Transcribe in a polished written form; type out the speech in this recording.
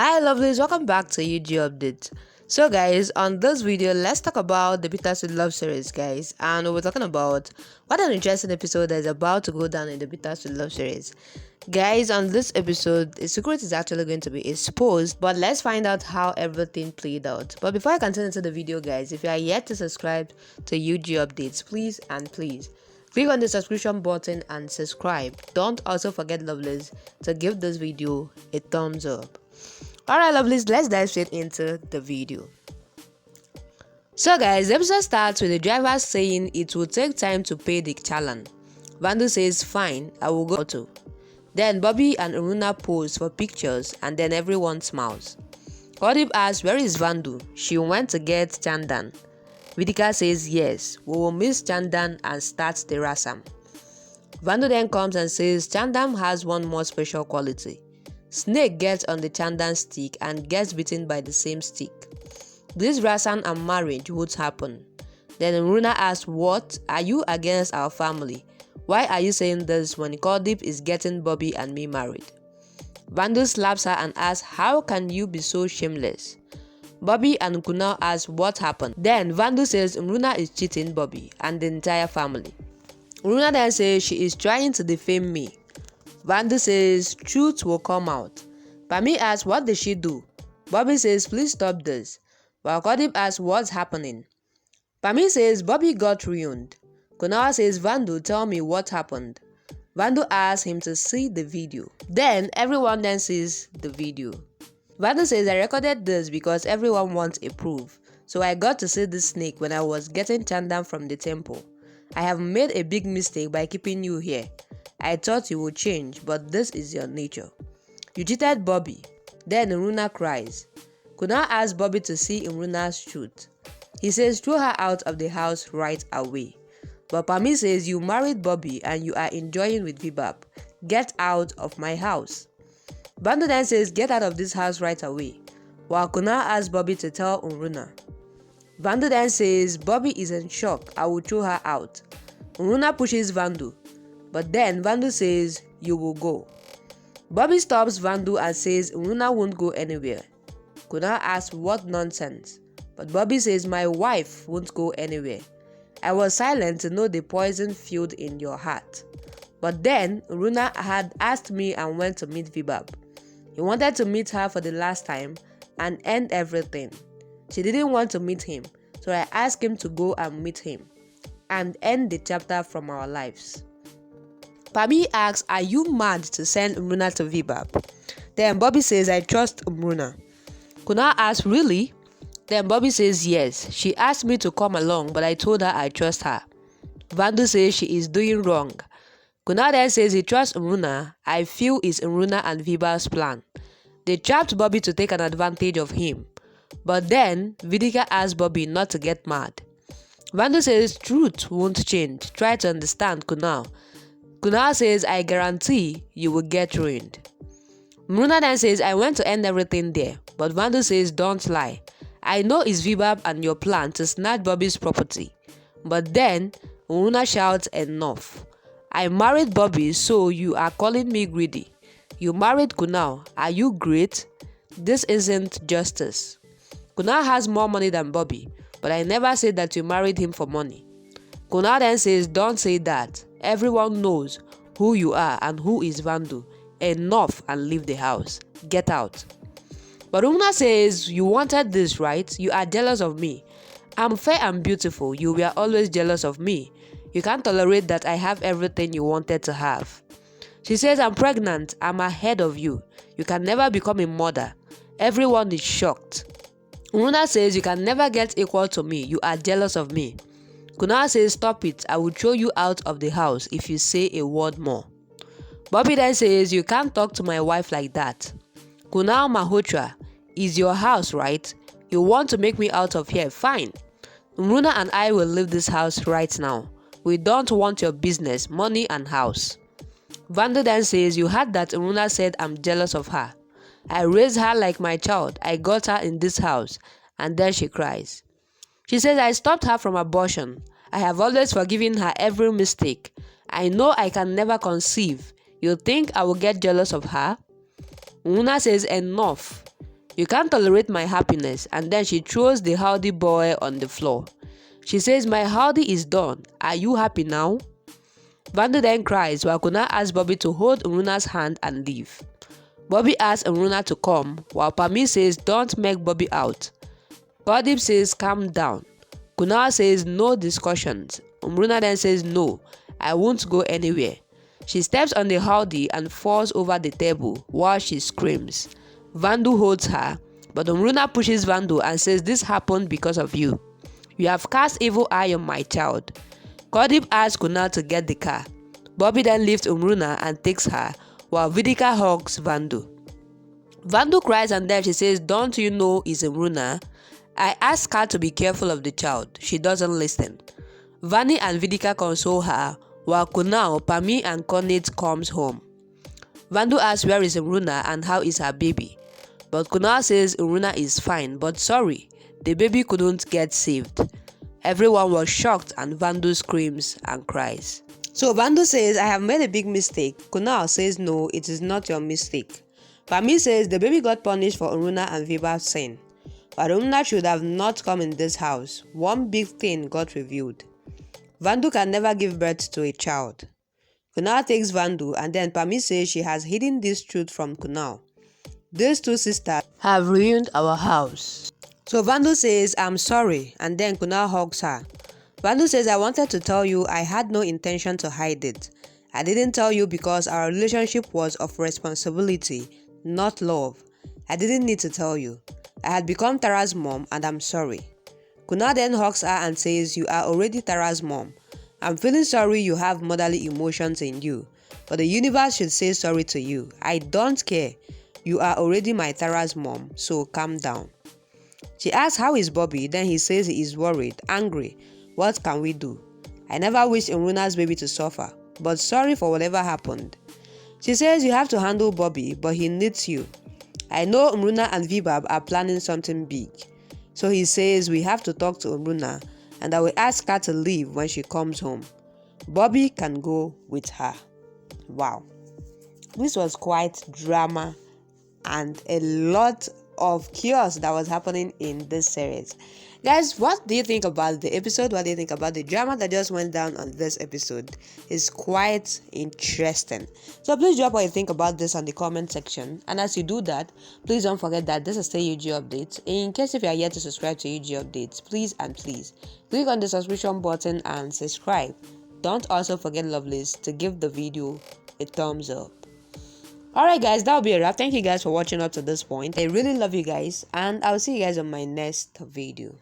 Hi lovelies, welcome back to UG Update. So guys, on this video, let's talk about the Bittersweet Love series, guys. And we're talking about what an interesting episode that is about to go down in the Bittersweet Love series. Guys, on this episode, a secret is actually going to be exposed, but let's find out how everything played out. But before I continue into the video, guys, if you are yet to subscribe to UG Updates, please click on the subscription button and subscribe. Don't also forget, lovelies, to give this video a thumbs up. Alright lovelies, let's dive straight into the video. So guys, the episode starts with the driver saying it will take time to pay the challan. Vandu says fine, I will go too. Then Bobby and Mrunal pose for pictures and then everyone smiles. Kodip asks where is Vandu? She went to get Chandan. Vidika says yes, we will miss Chandan and start the rasam. Vandu then comes and says Chandan has one more special quality. Snake gets on the Chandan stick and gets bitten by the same stick. This rasam and marriage won't happen. Then Mrunal asks, what? Are you against our family? Why are you saying this when Kodip is getting Bobby and me married? Vandu slaps her and asks, how can you be so shameless? Bobby and Kunal ask what happened. Then Vandu says Mrunal is cheating Bobby and the entire family. Mrunal then says she is trying to defame me. Vandu says truth will come out. Pami asks what did she do? Bobby says please stop this. While Kodip asks what's happening. Pami says Bobby got ruined. Kunal says Vandu tell me what happened. Vandu asks him to see the video. Then everyone then sees the video. Vandu says I recorded this because everyone wants a proof. So I got to see this snake when I was getting Chandan from the temple. I have made a big mistake by keeping you here. I thought you would change, but this is your nature. You cheated Bobby. Then Mrunal cries. Kunal asks Bobby to see Mrunal's truth. He says throw her out of the house right away. But Pami says you married Bobby and you are enjoying with Vabhaiv. Get out of my house. Vandu then says get out of this house right away. While Kunal asks Bobby to tell Mrunal. Vandu then says Bobby is in shock. I will throw her out. Mrunal pushes Vandu. But then Vandu says, you will go. Bobby stops Vandu and says Mrunal won't go anywhere. Kunal asks what nonsense. But Bobby says my wife won't go anywhere. I was silent to know the poison filled in your heart. But then Mrunal had asked me and went to meet Vabhaiv. He wanted to meet her for the last time and end everything. She didn't want to meet him, so I asked him to go and meet him and end the chapter from our lives. Pami asks, are you mad to send Mrunal to Vabhaiv? Then Bobby says, I trust Mrunal. Kunal asks, really? Then Bobby says, yes. She asked me to come along, but I told her I trust her. Vandu says she is doing wrong. Kunal then says he trusts Mrunal. I feel it's Mrunal and Vabhaiv's plan. They trapped Bobby to take an advantage of him. But then Vidika asks Bobby not to get mad. Vandu says truth won't change. Try to understand Kunal. Kunal says, I guarantee you will get ruined. Mrunal then says, I went to end everything there. But Vandu says, don't lie. I know it's Vabhaiv and your plan to snatch Bobby's property. But then Mrunal shouts, enough. I married Bobby, so you are calling me greedy. You married Kunal. Are you great? This isn't justice. Kunal has more money than Bobby, but I never said that you married him for money. Kunal then says, don't say that. Everyone knows who you are and who is Vandu. Enough and leave the house. Get out. But Mrunal says, you wanted this, right? You are jealous of me. I'm fair and beautiful. You were always jealous of me. You can't tolerate that I have everything you wanted to have. She says, I'm pregnant. I'm ahead of you. You can never become a mother. Everyone is shocked. Mrunal says, you can never get equal to me. You are jealous of me. Kunal says, stop it. I will throw you out of the house if you say a word more. Bobby then says, you can't talk to my wife like that. Kunal Malhotra, is your house, right? You want to make me out of here? Fine. Mrunal and I will leave this house right now. We don't want your business, money and house. Vandu then says, you heard that Mrunal said I'm jealous of her. I raised her like my child. I got her in this house. And then she cries. She says, I stopped her from abortion. I have always forgiven her every mistake. I know I can never conceive. You think I will get jealous of her? Mrunal says, enough. You can't tolerate my happiness. And then she throws the howdy boy on the floor. She says, my howdy is done. Are you happy now? Vandu then cries while Kunal asks Bobby to hold Mruna's hand and leave. Bobby asks Mruna to come while Pami says, don't make Bobby out. Pradeep says, calm down. Kunal says, no discussions. Mruna then says, no, I won't go anywhere. She steps on the howdy and falls over the table while she screams. Vandu holds her, but Mruna pushes Vandu and says, this happened because of you. You have cast evil eye on my child. Pradeep asks Kunal to get the car. Bobby then lifts Mruna and takes her, while Vidika hugs Vandu. Vandu cries and then she says, don't you know it's Mruna? I asked her to be careful of the child. She doesn't listen. Vani and Vidika console her, while Kunal, Pami and Kornit comes home. Vandu asks where is Mruna and how is her baby. But Kunal says Mruna is fine, but sorry, the baby couldn't get saved. Everyone was shocked and Vandu screams and cries. So Vandu says, I have made a big mistake. Kunal says, no, it is not your mistake. Pami says the baby got punished for Mruna and Vibhav's sin. But Mruna should have not come in this house. One big thing got revealed. Vandu can never give birth to a child. Kunal takes Vandu and then Pami says she has hidden this truth from Kunal. These two sisters have ruined our house. So Vandu says, I'm sorry, and then Kunal hugs her. Vandu says, I wanted to tell you I had no intention to hide it. I didn't tell you because our relationship was of responsibility, not love. I didn't need to tell you. I had become Tara's mom and I'm sorry. Kunal then hugs her and says, you are already Tara's mom. I'm feeling sorry you have motherly emotions in you, but the universe should say sorry to you. I don't care. You are already my Tara's mom, so calm down. She asks how is Bobby, then he says he is worried, angry. What can we do? I never wished Mruna's baby to suffer, but sorry for whatever happened. She says you have to handle Bobby, but he needs you. I know Mruna and Vibhav are planning something big. So he says we have to talk to Mruna and I will ask her to leave when she comes home. Bobby can go with her. Wow. This was quite drama and a lot of chaos that was happening in this series. Guys, what do you think about the episode? What do you think about the drama that just went down on this episode? It's quite interesting. So please drop what you think about this on the comment section. And as you do that, please don't forget that this is still UG Updates. In case if you are yet to subscribe to UG Updates, please click on the subscription button and subscribe. Don't also forget, lovelies, to give the video a thumbs up. Alright guys, that'll be a wrap. Thank you guys for watching up to this point. I really love you guys and I'll see you guys on my next video.